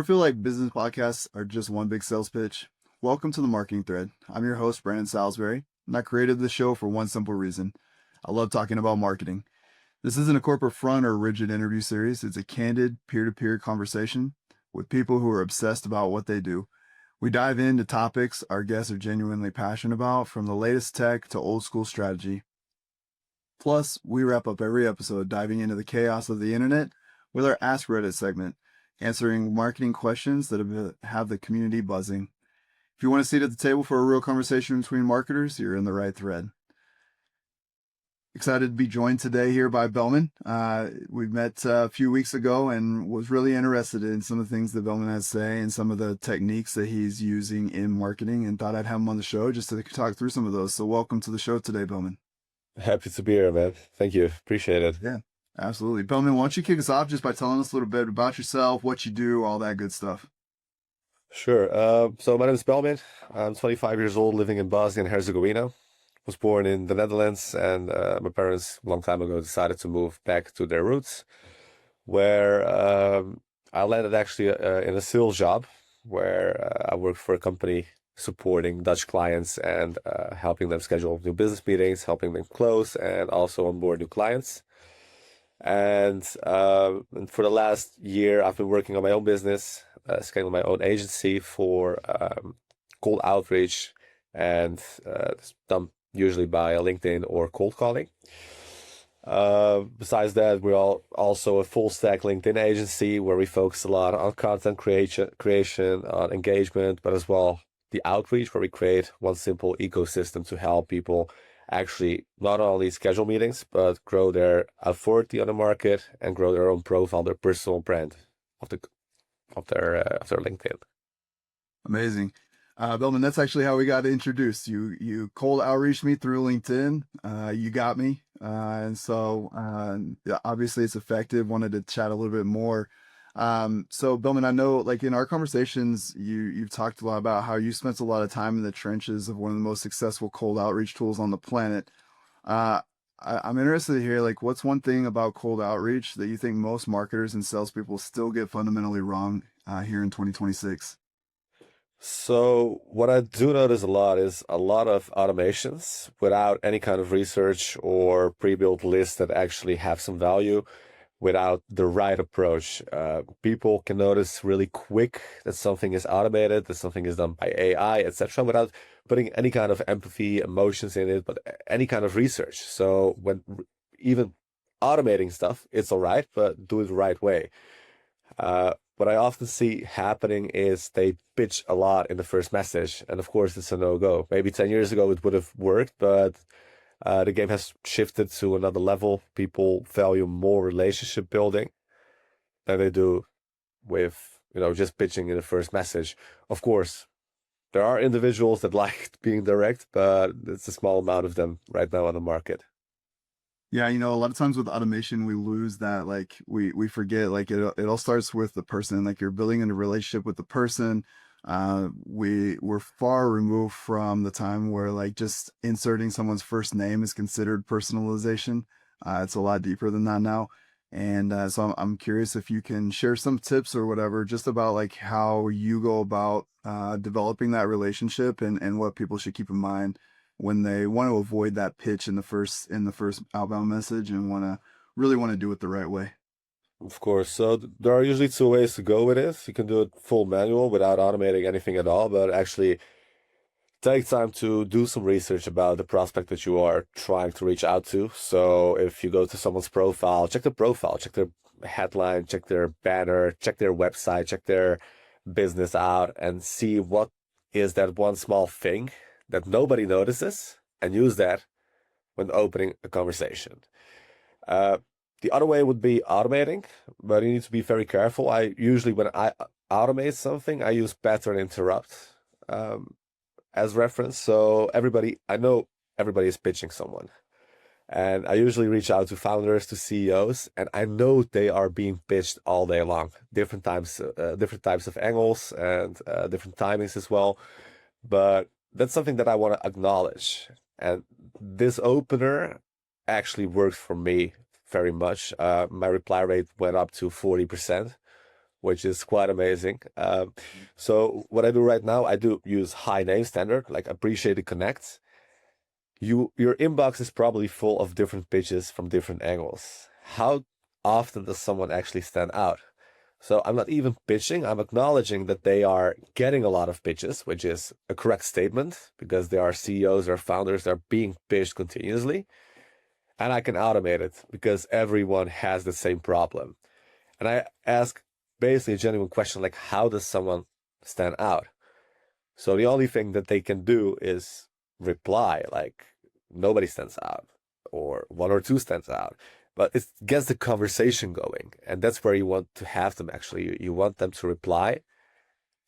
Ever feel like business podcasts are just one big sales pitch? Welcome to the Marketing Thread. I'm your host, Brandon Salisbury, and I created this show for one simple reason. I love talking about marketing. This isn't a corporate front or rigid interview series. It's a candid, peer-to-peer conversation with people who are obsessed about what they do. We dive into topics our guests are genuinely passionate about, from the latest tech to old school strategy. Plus, we wrap up every episode diving into the chaos of the internet with our Ask Reddit segment, answering marketing questions that have the community buzzing. If you want a seat at the table for a real conversation between marketers, you're in the right thread. Excited to be joined today here by Belmin. We met a few weeks ago and was really interested in some of the things that Belmin has to say and some of the techniques that he's using in marketing, and thought I'd have him on the show just to talk through some of those. So welcome to the show today, Belmin. Happy to be here, man. Thank you. Appreciate it. Yeah, absolutely. Belmin, why don't you kick us off just by telling us a little bit about yourself, what you do, all that good stuff. Sure. So my name is Belmin. I'm 25 years old, living in Bosnia and Herzegovina. Was born in the Netherlands, and my parents a long time ago decided to move back to their roots, where I landed actually in a sales job where I worked for a company supporting Dutch clients and helping them schedule new business meetings, helping them close, and also onboard new clients. And for the last year, I've been working on my own business, scaling my own agency for cold outreach, and done usually by LinkedIn or cold calling. Besides that, we're also a full stack LinkedIn agency where we focus a lot on content creation, on engagement, but as well the outreach, where we create one simple ecosystem to help people actually not only schedule meetings, but grow their authority on the market and grow their own profile, their personal brand of their LinkedIn. Amazing. Belman, that's actually how we got introduced. You cold outreached me through LinkedIn. You got me. And so obviously it's effective. Wanted to chat a little bit more. So Belman, I know like in our conversations, you've talked a lot about how you spent a lot of time in the trenches of one of the most successful cold outreach tools on the planet. I'm interested to hear, like, what's one thing about cold outreach that you think most marketers and salespeople still get fundamentally wrong here in 2026? So what I do notice a lot is a lot of automations without any kind of research or pre-built lists that actually have some value, without the right approach. People can notice really quick that something is automated, that something is done by AI, etc., without putting any kind of empathy, emotions in it, but any kind of research. So when even automating stuff, it's all right, but do it the right way. What I often see happening is they pitch a lot in the first message, and of course it's a no-go. Maybe 10 years ago it would have worked, but the game has shifted to another level. People value more relationship building than they do with, just pitching in the first message. Of course, there are individuals that like being direct, but it's a small amount of them right now on the market. Yeah, a lot of times with automation, we lose that. Like we forget, like it all starts with the person. Like you're building a relationship with the person. We're far removed from the time where like just inserting someone's first name is considered personalization. It's a lot deeper than that now. And so I'm curious if you can share some tips or whatever, just about like how you go about developing that relationship, and what people should keep in mind when they want to avoid that pitch in the first outbound message and really want to do it the right way. Of course. So there are usually two ways to go with it. You can do it full manual without automating anything at all, but actually take time to do some research about the prospect that you are trying to reach out to. So if you go to someone's profile, check their headline, check their banner, check their website, check their business out, and see what is that one small thing that nobody notices, and use that when opening a conversation. The other way would be automating, but you need to be very careful. When I automate something, I use pattern interrupt as reference. So I know everybody is pitching someone, and I usually reach out to founders, to CEOs, and I know they are being pitched all day long, different types of angles and different timings as well. But that's something that I want to acknowledge. And this opener actually worked for me very much. My reply rate went up to 40%, which is quite amazing. So what I do right now, I do use high name standard, like appreciate it connects. Your inbox is probably full of different pitches from different angles. How often does someone actually stand out? So I'm not even pitching, I'm acknowledging that they are getting a lot of pitches, which is a correct statement because they are CEOs or founders, they're being pitched continuously. And I can automate it because everyone has the same problem. And I ask basically a genuine question like, how does someone stand out? So the only thing that they can do is reply like nobody stands out or one or two stands out. But it gets the conversation going. And that's where you want to have them actually. You want them to reply,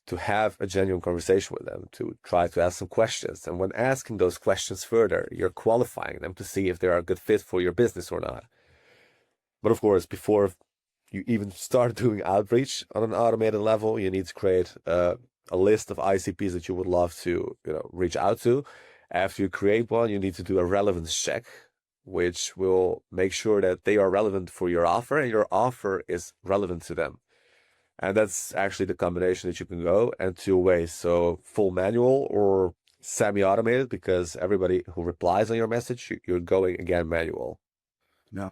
to have a genuine conversation with them, to try to ask some questions. And when asking those questions further, you're qualifying them to see if they are a good fit for your business or not. But of course, before you even start doing outreach on an automated level, you need to create a list of ICPs that you would love to reach out to. After you create one, you need to do a relevance check, which will make sure that they are relevant for your offer and your offer is relevant to them. And that's actually the combination that you can go and two ways. So full manual or semi-automated, because everybody who replies on your message, you're going again manual. Yeah.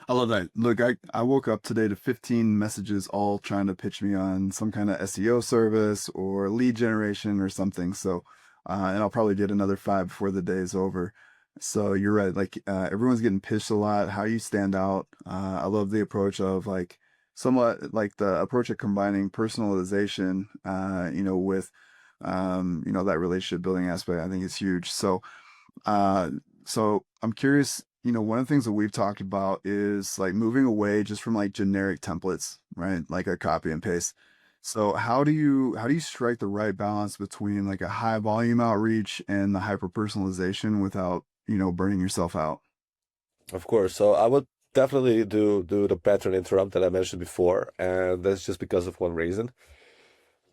I love that. Look, I woke up today to 15 messages all trying to pitch me on some kind of SEO service or lead generation or something. So, and I'll probably get another 5 before the day is over. So you're right. Like, everyone's getting pitched a lot. How you stand out. I love the approach of like somewhat like the approach of combining personalization, with, that relationship building aspect. I think is huge. Uh, so I'm curious, one of the things that we've talked about is like moving away just from like generic templates, right? Like a copy and paste. So how do you strike the right balance between like a high volume outreach and the hyper personalization without, burning yourself out? Of course. So I would definitely do the pattern interrupt that I mentioned before, and that's just because of one reason.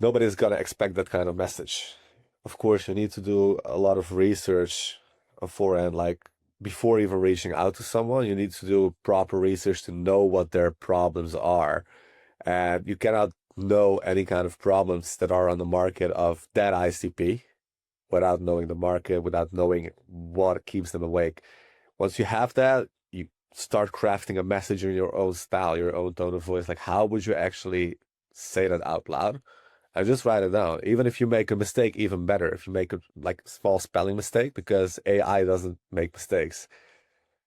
Nobody's gonna expect that kind of message. Of course, you need to do a lot of research beforehand, like before even reaching out to someone, you need to do proper research to know what their problems are. And you cannot know any kind of problems that are on the market of that ICP without knowing the market, without knowing what keeps them awake. Once you have that, you start crafting a message in your own style, your own tone of voice. Like, how would you actually say that out loud? And just write it down. Even if you make a mistake, even better. If you make a like small spelling mistake, because AI doesn't make mistakes,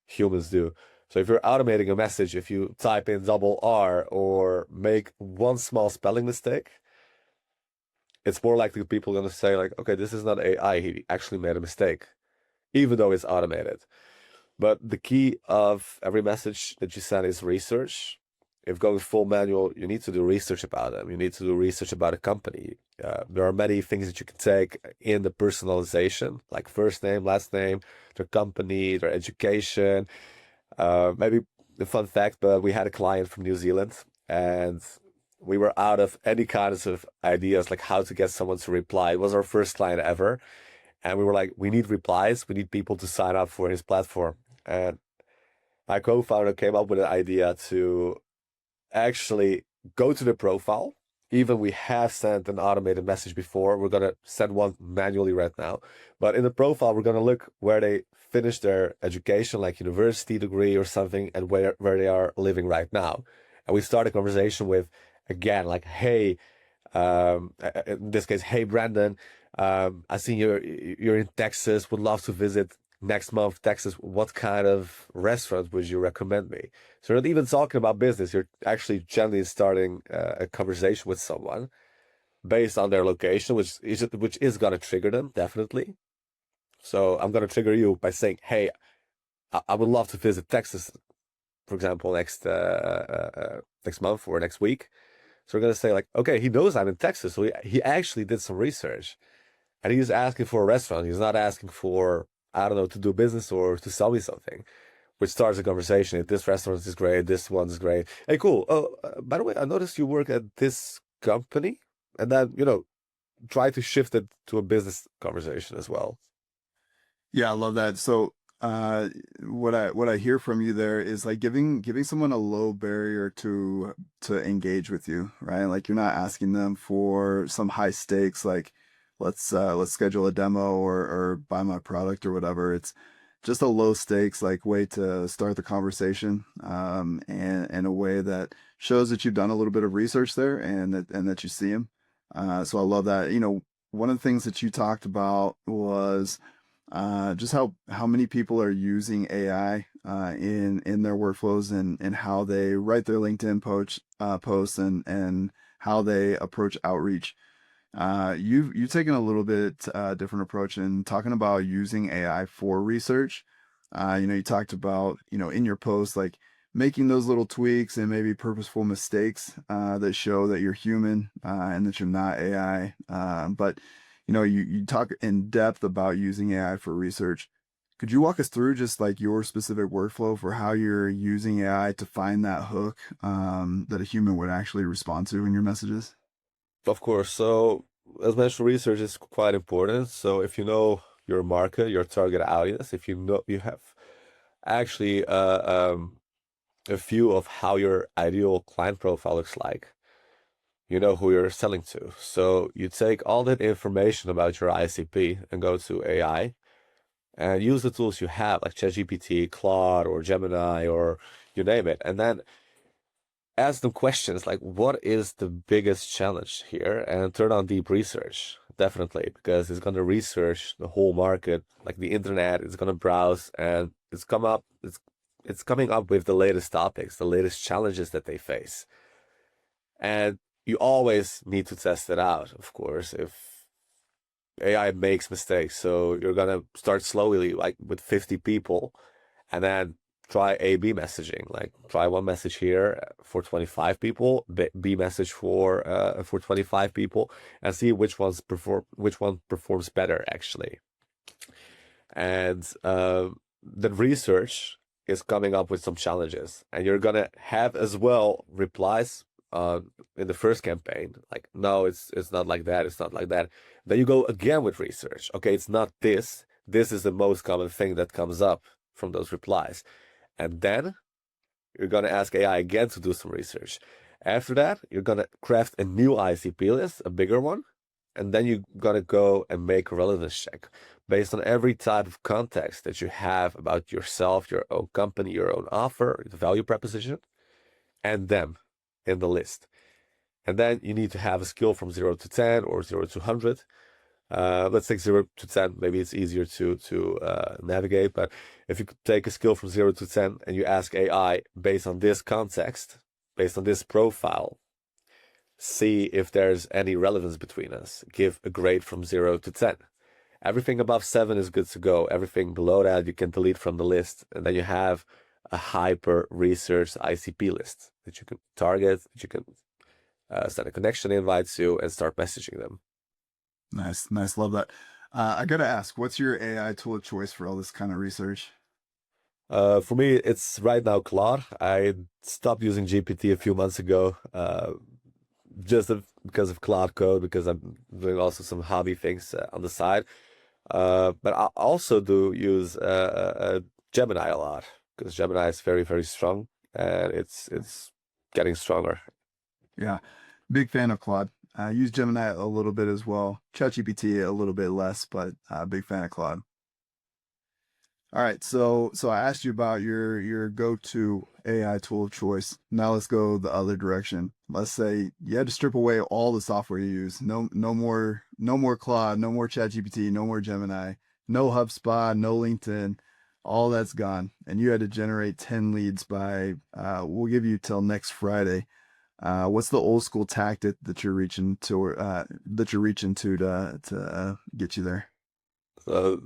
humans do. So if you're automating a message, if you type in double R or make one small spelling mistake, it's more likely people are going to say like, okay, this is not AI. He actually made a mistake, even though it's automated. But the key of every message that you send is research. If going full manual, you need to do research about them. You need to do research about a company. There are many things that you can take in the personalization, like first name, last name, their company, their education. Maybe a fun fact, but we had a client from New Zealand and we were out of any kinds of ideas, like how to get someone to reply. It was our first client ever. And we were like, we need replies. We need people to sign up for his platform. And my co-founder came up with an idea to actually go to the profile. Even we have sent an automated message before. We're going to send one manually right now. But in the profile, we're going to look where they finished their education, like university degree or something, and where they are living right now. And we start a conversation with, again, like, hey, in this case, hey, Brandon, I see you're in Texas, would love to visit next month, Texas. What kind of restaurant would you recommend me? So you're not even talking about business. You're actually generally starting a conversation with someone based on their location, which is going to trigger them, definitely. So I'm going to trigger you by saying, hey, I would love to visit Texas, for example, next month or next week. So we're going to say like, okay, he knows I'm in Texas. So he actually did some research and he's asking for a restaurant. He's not asking for, I don't know, to do business or to sell me something, which starts a conversation. If this restaurant is great, this one's great. Hey, cool. Oh, by the way, I noticed you work at this company, and then, try to shift it to a business conversation as well. Yeah, I love that. So uh, what I hear from you there is like giving someone a low barrier to engage with you, right? Like you're not asking them for some high stakes, like let's schedule a demo or buy my product or whatever. It's just a low stakes like way to start the conversation, and a way that shows that you've done a little bit of research there and that you see them. So I love that. One of the things that you talked about was just how many people are using AI in their workflows and how they write their LinkedIn posts and how they approach outreach. You've taken a little bit different approach in talking about using AI for research. You talked about in your post like making those little tweaks and maybe purposeful mistakes that show that you're human and that you're not AI. But you talk in depth about using AI for research. Could you walk us through just like your specific workflow for how you're using AI to find that hook that a human would actually respond to in your messages? Of course. So, as mentioned, research is quite important. So, if you know your market, your target audience, if you know you have actually a view of how your ideal client profile looks like, you know who you're selling to. So, you take all that information about your ICP and go to AI and use the tools you have, like ChatGPT, Claude, or Gemini, or you name it, and then ask them questions like, what is the biggest challenge here? And turn on deep research, definitely, because it's going to research the whole market, like the internet. It's going to browse and it's coming up with the latest topics, the latest challenges that they face. And you always need to test it out, of course, if AI makes mistakes. So you're going to start slowly, like with 50 people, and then try A/B messaging. Like try one message here for 25 people, B message for 25 people, and see which one performs better actually. And the research is coming up with some challenges, and you're gonna have as well replies in the first campaign, like no, it's not like that, it's not like that. Then you go again with research. Okay, it's not this. This is the most common thing that comes up from those replies. And then you're going to ask AI again to do some research. After that, you're going to craft a new ICP list, a bigger one. And then you're going to go and make a relevance check based on every type of context that you have about yourself, your own company, your own offer, the value proposition, and them in the list. And then you need to have a skill from 0 to 10 or 0 to 100. Let's take 0 to 10. Maybe it's easier to navigate. But if you could take a skill from 0 to 10 and you ask AI based on this context, based on this profile, see if there's any relevance between us. Give a grade from 0 to 10. Everything above 7 is good to go. Everything below that you can delete from the list. And then you have a hyper research ICP list that you can target, that you can send a connection invite to and start messaging them. Nice, love that. I gotta ask, what's your AI tool of choice for all this kind of research? For me, it's right now Claude. I stopped using GPT a few months ago, because of Cloud Code, because I'm doing also some hobby things on the side. But I also do use Gemini a lot because Gemini is very, very strong and it's getting stronger. Yeah, big fan of Claude. I use Gemini a little bit as well. ChatGPT a little bit less, but big fan of Claude. All right, so I asked you about your go-to AI tool of choice. Now let's go the other direction. Let's say you had to strip away all the software you use. No more Claude, no more ChatGPT, no more Gemini, no HubSpot, no LinkedIn. All that's gone, and you had to generate 10 leads by we'll give you till next Friday. What's the old school tactic that you're reaching to get you there? So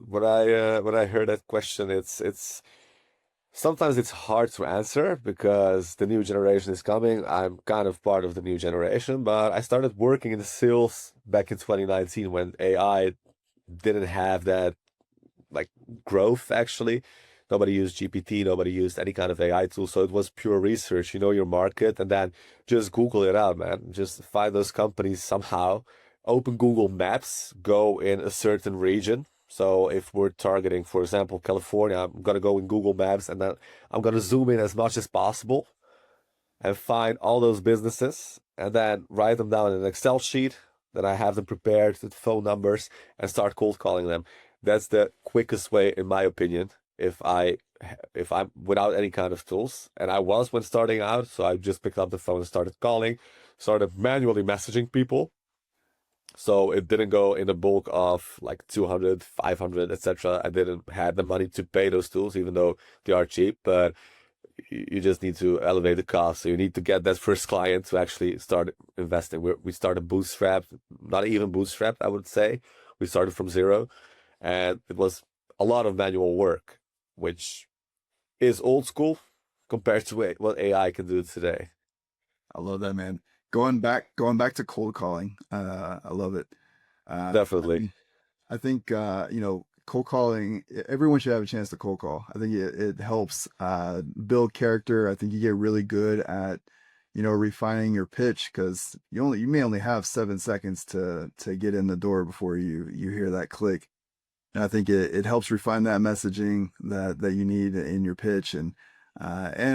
when I heard that question, it's sometimes it's hard to answer because the new generation is coming. I'm kind of part of the new generation, but I started working in sales back in 2019 when AI didn't have that like growth actually. Nobody used GPT, nobody used any kind of AI tool. So it was pure research, you know, your market, and then just Google it out, man. Just find those companies somehow, open Google Maps, go in a certain region, So if we're targeting, for example, California, I'm gonna go in Google Maps and then I'm gonna zoom in as much as possible and find all those businesses and then write them down in an Excel sheet. Then I have them prepared with phone numbers and start cold calling them. That's the quickest way, in my opinion, if I'm without any kind of tools. And I was when starting out, so I just picked up the phone and started calling, started manually messaging people. So it didn't go in the bulk of like 200, 500, etc. I didn't have the money to pay those tools, even though they are cheap, but you just need to elevate the cost. So you need to get that first client to actually start investing. We started bootstrapped, not even bootstrapped, I would say. We started from zero, and it was a lot of manual work, which is old school compared to what AI can do today. I love that, man. Going back to cold calling. I love it. I Definitely. think I think cold calling. Everyone should have a chance to cold call. I think it helps build character. I think you get really good at refining your pitch because you may only have 7 seconds to get in the door before you hear that click. And I think it helps refine that messaging that you need in your pitch and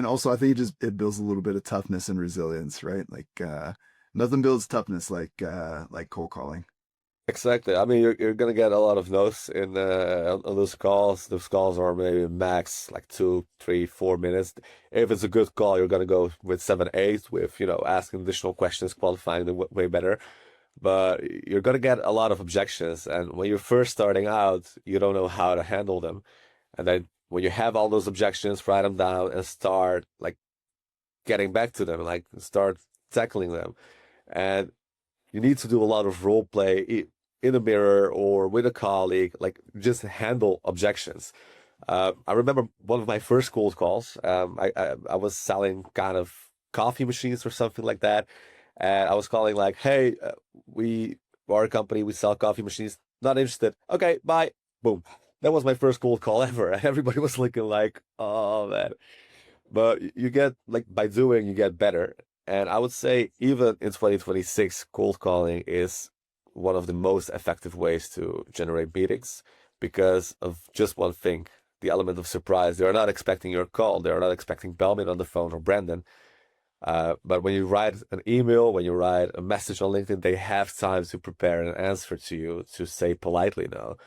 also I think it builds a little bit of toughness and resilience, right? Like nothing builds toughness like cold calling. Exactly. I mean, you're gonna get a lot of no's in on those calls. Those calls are maybe max like 2, 3, 4 minutes. If it's a good call, you're gonna go with 7, 8 with asking additional questions, qualifying them way better. But you're gonna get a lot of objections, and when you're first starting out, you don't know how to handle them. And then when you have all those objections, write them down and start like getting back to them, like start tackling them. And you need to do a lot of role play in a mirror or with a colleague, like just handle objections. I remember one of my first cold calls. I was selling kind of coffee machines or something like that, and I was calling like, "Hey, we are a company. We sell coffee machines. Not interested. Okay, bye." Boom. That was my first cold call ever. Everybody was looking like, "Oh man." But you get like by doing, you get better. And I would say even in 2026, cold calling is one of the most effective ways to generate meetings because of just one thing, the element of surprise. They are not expecting your call. They are not expecting Belmin on the phone or Brandon. But when you write an email, when you write a message on LinkedIn, they have time to prepare an answer to you to say politely no.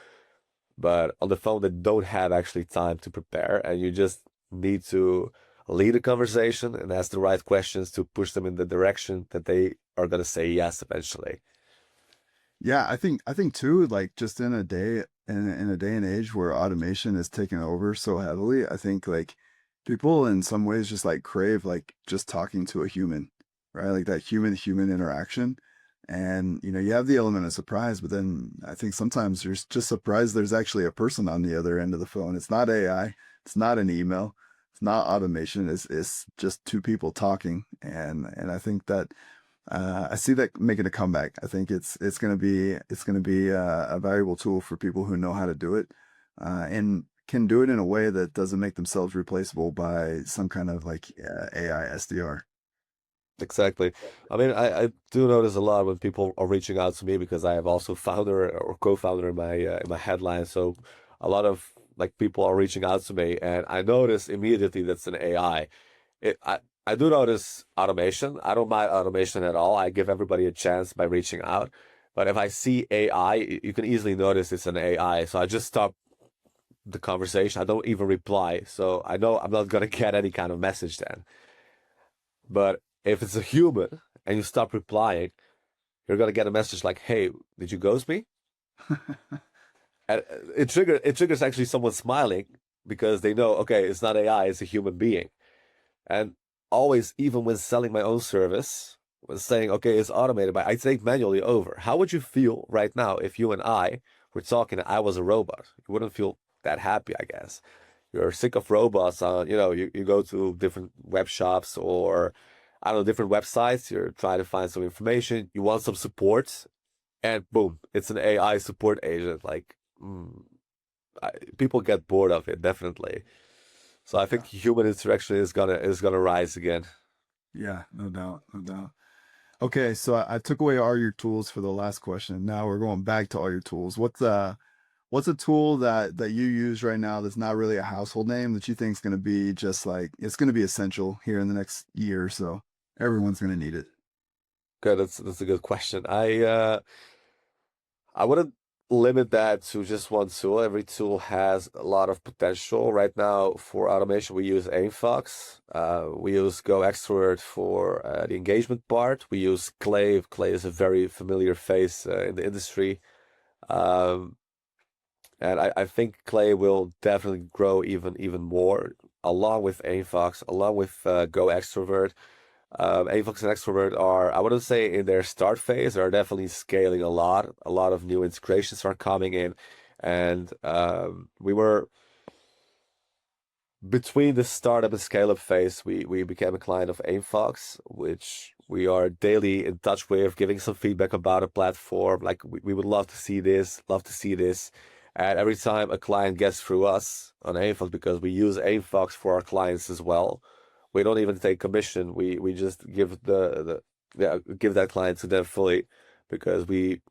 But on the phone, they don't have actually time to prepare, and you just need to lead a conversation and ask the right questions to push them in the direction that they are going to say yes eventually. Yeah, I think too, like just in a day and age where automation is taking over so heavily, I think like people in some ways just like crave like just talking to a human, right? Like that human interaction. And you have the element of surprise, but then I think sometimes there's just surprise there's actually a person on the other end of the phone. It's not AI, it's not an email, it's not automation, it's just two people talking. And I think that I see that making a comeback. I think it's gonna be a valuable tool for people who know how to do it and can do it in a way that doesn't make themselves replaceable by some kind of like AI SDR. Exactly. I mean, I do notice a lot when people are reaching out to me because I have also founder or co-founder in my headline. So a lot of like people are reaching out to me, and I notice immediately that's an AI. I do notice automation. I don't mind automation at all. I give everybody a chance by reaching out. But if I see AI, you can easily notice it's an AI. So I just stop the conversation. I don't even reply. So I know I'm not gonna get any kind of message then. But if it's a human and you stop replying, you're gonna get a message like, "Hey, did you ghost me?" And it triggers actually someone smiling because they know, okay, it's not AI, it's a human being. And always, even when selling my own service, when saying, okay, it's automated, but I take manually over. How would you feel right now if you and I were talking and I was a robot? You wouldn't feel that happy, I guess. You're sick of robots you go to different web shops or I don't know, different websites. You're trying to find some information. You want some support, and boom, it's an AI support agent. Like, people get bored of it, definitely. So I Yeah, think human interaction is gonna rise again. yeah, no doubt, no doubt. Okay, so I took away all your tools for the last question. Now we're going back to all your tools. What's a tool that you use right now that's not really a household name that you think is going to be just like it's going to be essential here in the next year or so? Everyone's going to need it. Okay, that's a good question. I wouldn't limit that to just one tool. Every tool has a lot of potential. Right now, for automation, we use AimFox. We use Go Extrovert for the engagement part. We use Clay. Clay is a very familiar face in the industry. Um, and I think Clay will definitely grow even more, along with AimFox, along with Go Extrovert. AVOX and Extrovert are, I wouldn't say in their start phase, are definitely scaling a lot. A lot of new integrations are coming in. And we were between the startup and scale up phase, we became a client of AimFox, which we are daily in touch with, giving some feedback about a platform. Like we would love to see this, love to see this. And every time a client gets through us on AimFox, because we use AimFox for our clients as well, we don't even take commission. We just give give that client to them fully because we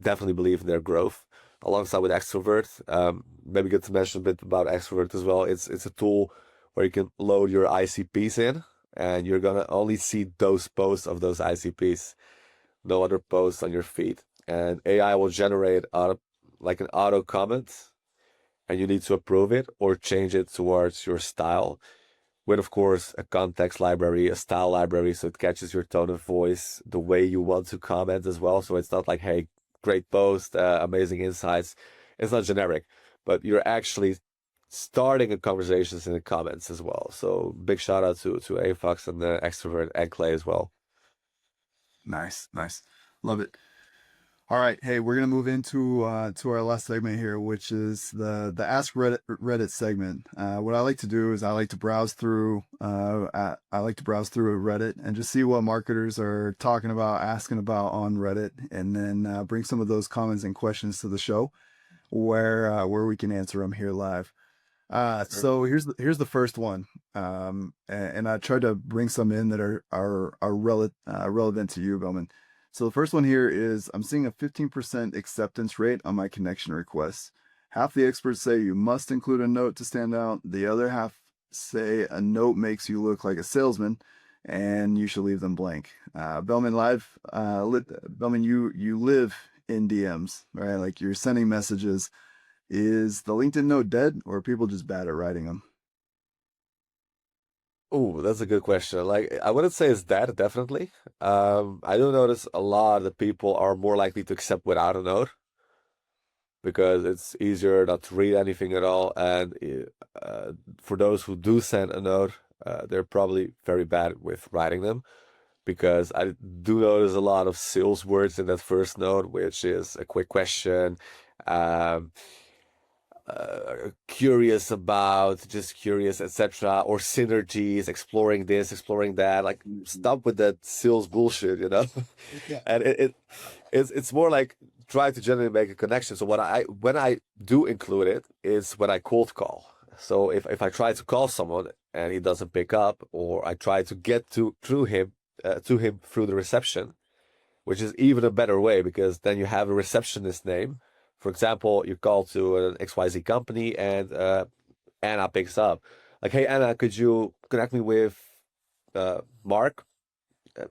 definitely believe in their growth alongside with Extrovert. Maybe good to mention a bit about Extrovert as well. It's a tool where you can load your ICPs in, and you're gonna only see those posts of those ICPs, no other posts on your feed. And AI will generate like an auto comment, and you need to approve it or change it towards your style. With, of course, a context library, a style library, so it catches your tone of voice, the way you want to comment as well. So it's not like, hey, great post, amazing insights. It's not generic, but you're actually starting a conversations in the comments as well. So big shout out to AFOX and the Extrovert and Clay as well. Nice, nice. Love it. All right, hey, we're gonna move into to our last segment here, which is the Ask Reddit segment. What I like to do is I like to browse through Reddit and just see what marketers are talking about, asking about on Reddit, and then bring some of those comments and questions to the show where we can answer them here live. So here's the first one, and I tried to bring some in that are relevant to you, Belman. So the first one here is I'm seeing a 15% acceptance rate on my connection requests. Half the experts say you must include a note to stand out. The other half say a note makes you look like a salesman, and you should leave them blank. Belman, you live in DMs, right? Like you're sending messages. Is the LinkedIn note dead, or are people just bad at writing them? Oh, that's a good question. Like, I wouldn't say it's that, definitely. I do notice a lot that people are more likely to accept without a note because it's easier not to read anything at all. And for those who do send a note, they're probably very bad with writing them because I do notice a lot of sales words in that first note, which is a quick question, um, curious about, just curious, etc., or synergies, exploring this, exploring that. Like, stop with that sales bullshit, you know? Yeah. And it's more like try to generally make a connection. So when I do include it is when I cold call. So if I try to call someone and he doesn't pick up, or I try to get to him through the reception, which is even a better way because then you have a receptionist name. For example, you call to an XYZ company and Anna picks up. Like, hey, Anna, could you connect me with Mark?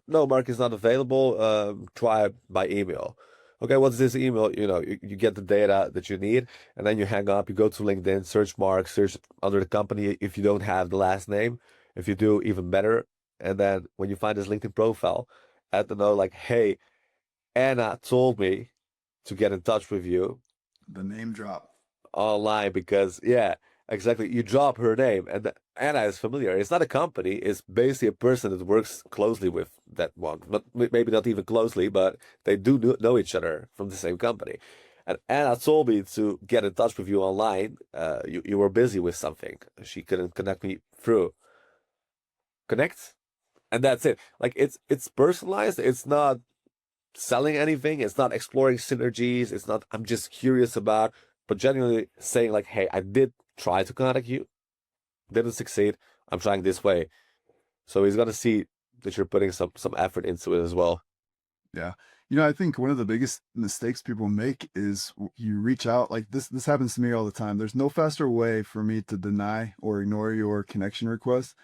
No, Mark is not available. Try by email. Okay, what's this email? You get the data that you need, and then you hang up. You go to LinkedIn, search Mark, search under the company if you don't have the last name. If you do, even better. And then when you find his LinkedIn profile, add the note like, hey, Anna told me to get in touch with you The name drop. online because, yeah, exactly. You drop her name, and Anna is familiar. It's not a company, it's basically a person that works closely with that one. But maybe not even closely, but they do know each other from the same company. And Anna told me to get in touch with you online. You were busy with something. She couldn't connect me through. Connect, and that's it. Like it's personalized. It's not selling anything. It's not exploring synergies. It's not, I'm just curious about, but genuinely saying like, hey, I did try to contact you, didn't succeed. I'm trying this way. So he's gonna see that you're putting some effort into it as well. Yeah. I think one of the biggest mistakes people make is you reach out like this happens to me all the time. There's no faster way for me to deny or ignore your connection request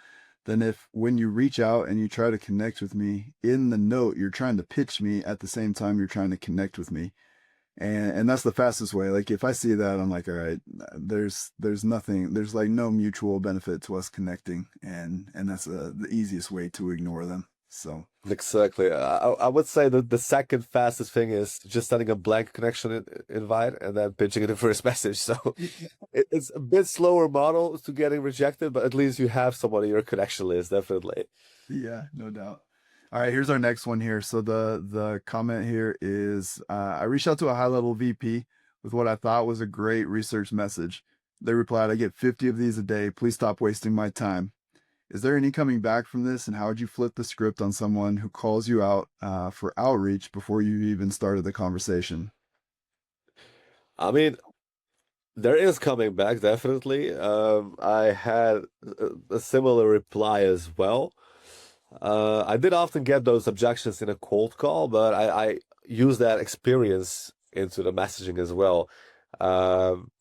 than if when you reach out and you try to connect with me in the note, you're trying to pitch me at the same time you're trying to connect with me. And that's the fastest way. Like if I see that, I'm like, all right, there's nothing, there's like no mutual benefit to us connecting, and that's the easiest way to ignore them. So Exactly. I would say that the second fastest thing is just sending a blank connection invite and then pitching it in first message. So it's a bit slower model to getting rejected, but at least you have someone in your connection list, definitely. yeah, no doubt. All right, here's our next one here. So the comment here is I reached out to a high level VP with what I thought was a great research message. They replied, I get 50 of these a day. Please stop wasting my time. Is there any coming back from this? And how would you flip the script on someone who calls you out for outreach before you even started the conversation? I mean, there is coming back, definitely. I had a similar reply as well. I did often get those objections in a cold call, but I use that experience into the messaging as well.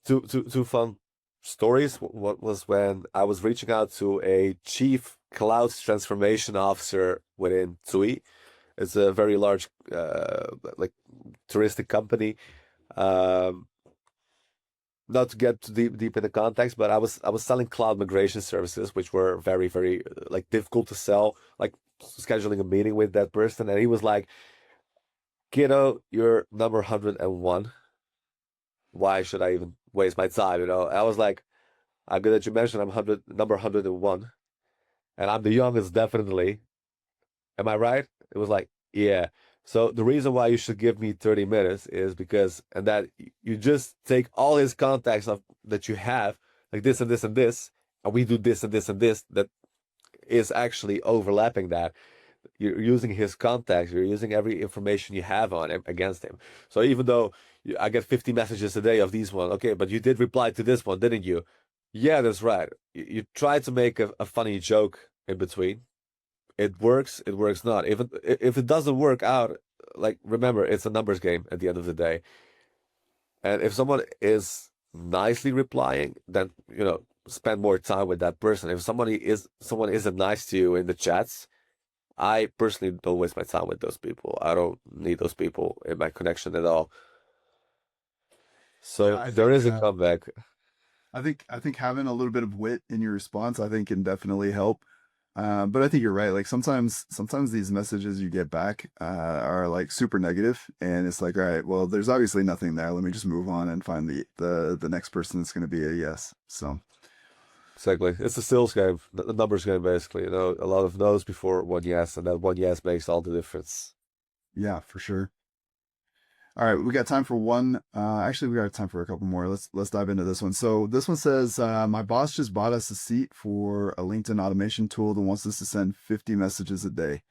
Two fun stories. What was when I was reaching out to a chief cloud transformation officer within TUI. It's a very large, like touristic company. Um, Not to get too deep in the context, but I was selling cloud migration services, which were very like difficult to sell. Like scheduling a meeting with that person, and he was like, "Kiddo, you're number 101. Why should I even waste my time?" I was like, "I'm good that you mentioned I'm number 101, and I'm the youngest, definitely. Am I right?" It was like, "Yeah." So the reason why you should give me 30 minutes is because, and that you just take all his contacts that you have, like this and this and this, and we do this and this and this that is actually overlapping that. You're using his contacts, you're using every information you have on him against him. So even though I get 50 messages a day of these one, okay, but you did reply to this one, didn't you? Yeah, that's right. You try to make a funny joke in between. It works not. If it doesn't work out, like remember, it's a numbers game at the end of the day. And if someone is nicely replying, then spend more time with that person. If someone isn't nice to you in the chats, I personally don't waste my time with those people. I don't need those people in my connection at all. Yeah, So there is a comeback. I think having a little bit of wit in your response, I think can definitely help. But I think you're right. Like sometimes these messages you get back are like super negative, and it's like, all right, well, there's obviously nothing there. Let me just move on and find the next person that's going to be a yes. So Exactly. It's a sales game, the numbers game, basically. A lot of no's before one yes, and that one yes makes all the difference. yeah, for sure. All right, we got time for one. Actually, we got time for a couple more. Let's dive into this one. So this one says, my boss just bought us a seat for a LinkedIn automation tool that wants us to send 50 messages a day.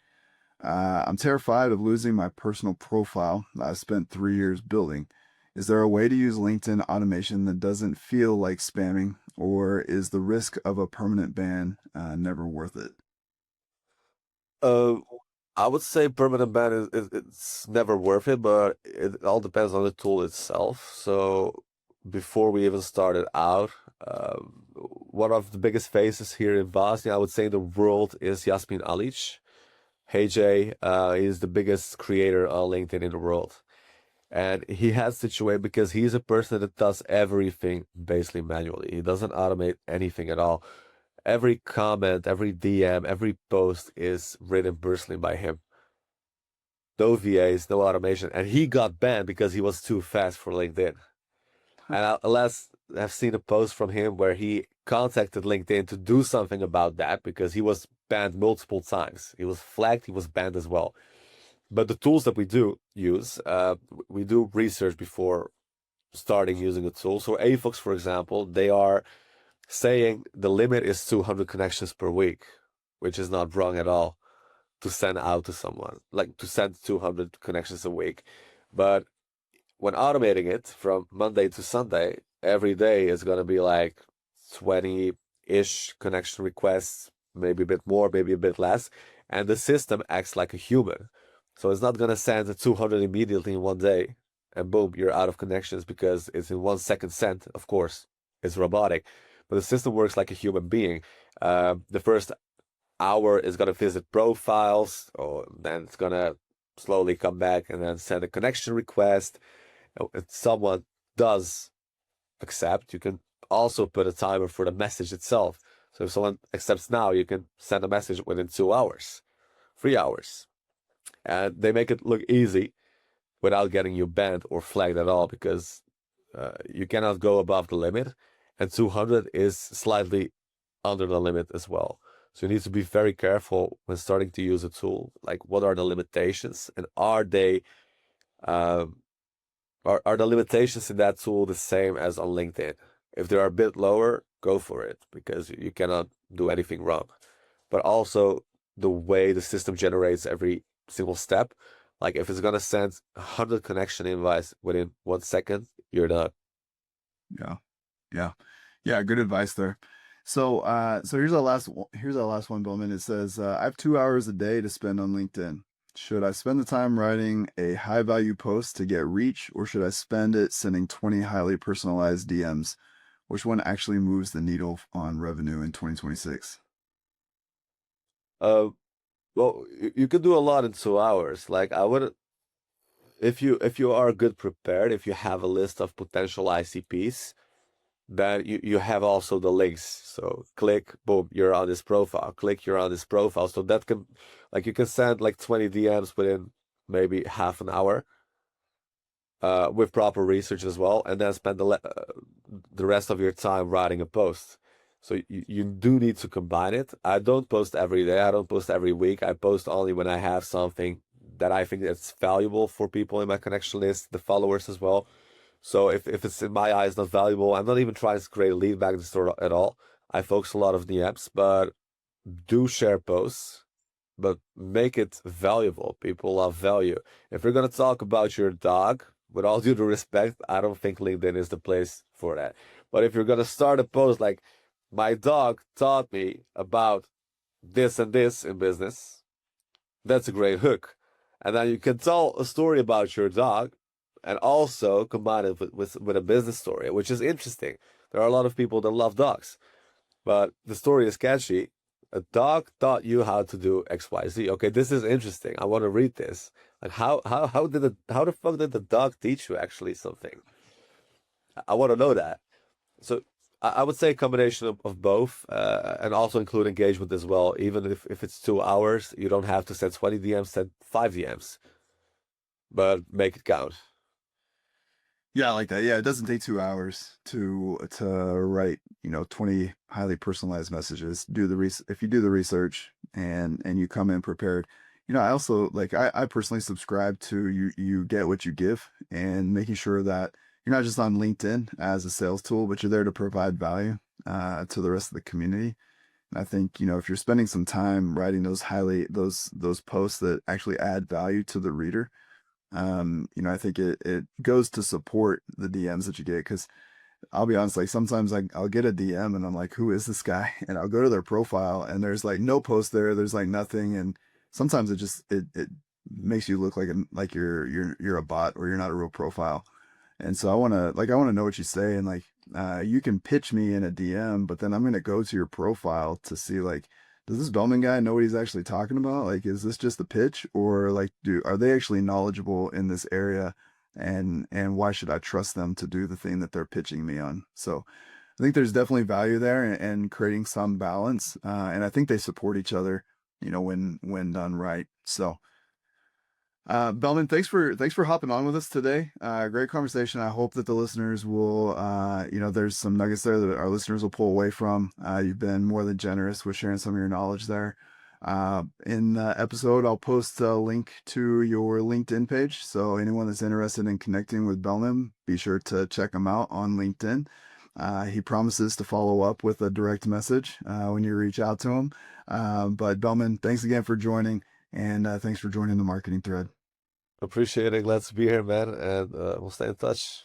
I'm terrified of losing my personal profile that I've spent 3 years building. Is there a way to use LinkedIn automation that doesn't feel like spamming, or is the risk of a permanent ban never worth it? Uh, I would say permanent ban it's never worth it, but it all depends on the tool itself. So before we even started out, one of the biggest faces here in Bosnia, I would say in the world, is Yasmin Alic. Hey Jay, is the biggest creator on LinkedIn in the world. And he has situated because he's a person that does everything basically manually. He doesn't automate anything at all. Every comment, every DM, every post is written personally by him. No VAs, no automation. And he got banned because he was too fast for LinkedIn. And last I've seen a post from him where he contacted LinkedIn to do something about that because he was banned multiple times. He was flagged, he was banned as well. But the tools that we do use, we do research before starting using a tool. So AFOX, for example, they are saying the limit is 200 connections per week, which is not wrong at all to send out to someone, like to send 200 connections a week. But when automating it from Monday to Sunday, every day is going to be like 20-ish connection requests, maybe a bit more, maybe a bit less. And the system acts like a human. So it's not gonna send 200 immediately in one day, and boom, you're out of connections because it's in 1 second sent. Of course, it's robotic, but the system works like a human being. The first hour is gonna visit profiles, or then it's gonna slowly come back and then send a connection request. If someone does accept, you can also put a timer for the message itself. So if someone accepts now, you can send a message within 2 hours, 3 hours. And they make it look easy without getting you banned or flagged at all, because you cannot go above the limit. And 200 is slightly under the limit as well. So you need to be very careful when starting to use a tool. Like, what are the limitations, and are they are the limitations in that tool the same as on LinkedIn? If they are a bit lower, go for it, because you cannot do anything wrong. But also the way the system generates every single step. Like, if it's gonna send 100 connection invites within 1 second, you're done. Yeah. Yeah. Yeah. Good advice there. So here's our last one, Bowman. It says, I have 2 hours a day to spend on LinkedIn. Should I spend the time writing a high value post to get reach, or should I spend it sending 20 highly personalized DMs? Which one actually moves the needle on revenue in 2026? Uh, well, you could do a lot in 2 hours. Like, I would, if you are good prepared, if you have a list of potential ICPs, then you have also the links. So click, boom, you're on this profile. Click, you're on this profile. So that can, like, you can send like 20 DMs within maybe half an hour, with proper research as well, and then spend the rest of your time writing a post. So you do need to combine it. I don't post every day. I don't post every week. I post only when I have something that I think that's valuable for people in my connection list, the followers as well. So if it's in my eyes not valuable, I'm not even trying to create a lead magnet store at all. I focus a lot of DMs, but do share posts, but make it valuable. People love value. If we're gonna talk about your dog, with all due respect, I don't think LinkedIn is the place for that. But if you're gonna start a post like, my dog taught me about this and this in business, that's a great hook. And then you can tell a story about your dog and also combine it with a business story, which is interesting. There are a lot of people that love dogs, but the story is catchy. A dog taught you how to do XYZ. Okay, this is interesting. I want to read this. Like, how the fuck did the dog teach you actually something? I want to know that. So I would say a combination of both, and also include engagement as well. Even if it's 2 hours, you don't have to send 20 DMs, send 5 DMs, but make it count. Yeah, I like that. Yeah, it doesn't take 2 hours to write, 20 highly personalized messages. If you do the research and you come in prepared. I also like I personally subscribe to you get what you give, and making sure that you're not just on LinkedIn as a sales tool, but you're there to provide value to the rest of the community. And I think, if you're spending some time writing those posts that actually add value to the reader, I think it goes to support the DMs that you get. Because I'll be honest, like sometimes I'll get a DM and I'm like, who is this guy? And I'll go to their profile and there's like no post there. There's like nothing. And sometimes it makes you look like you're a bot, or you're not a real profile. And so I want to know what you say, and like you can pitch me in a DM, but then I'm gonna go to your profile to see, like, does this Belmin guy know what he's actually talking about? Like, is this just a pitch, or like are they actually knowledgeable in this area? And why should I trust them to do the thing that they're pitching me on? So I think there's definitely value there, and creating some balance. And I think they support each other, when done right. So Belman, thanks for hopping on with us today. Great conversation. I hope that the listeners will, there's some nuggets there that our listeners will pull away from. You've been more than generous with sharing some of your knowledge there. In the episode, I'll post a link to your LinkedIn page. So anyone that's interested in connecting with Belman, be sure to check him out on LinkedIn. He promises to follow up with a direct message when you reach out to him. But Belman, thanks again for joining, and thanks for joining the marketing thread. Appreciate it. Glad to be here, man. And we'll stay in touch.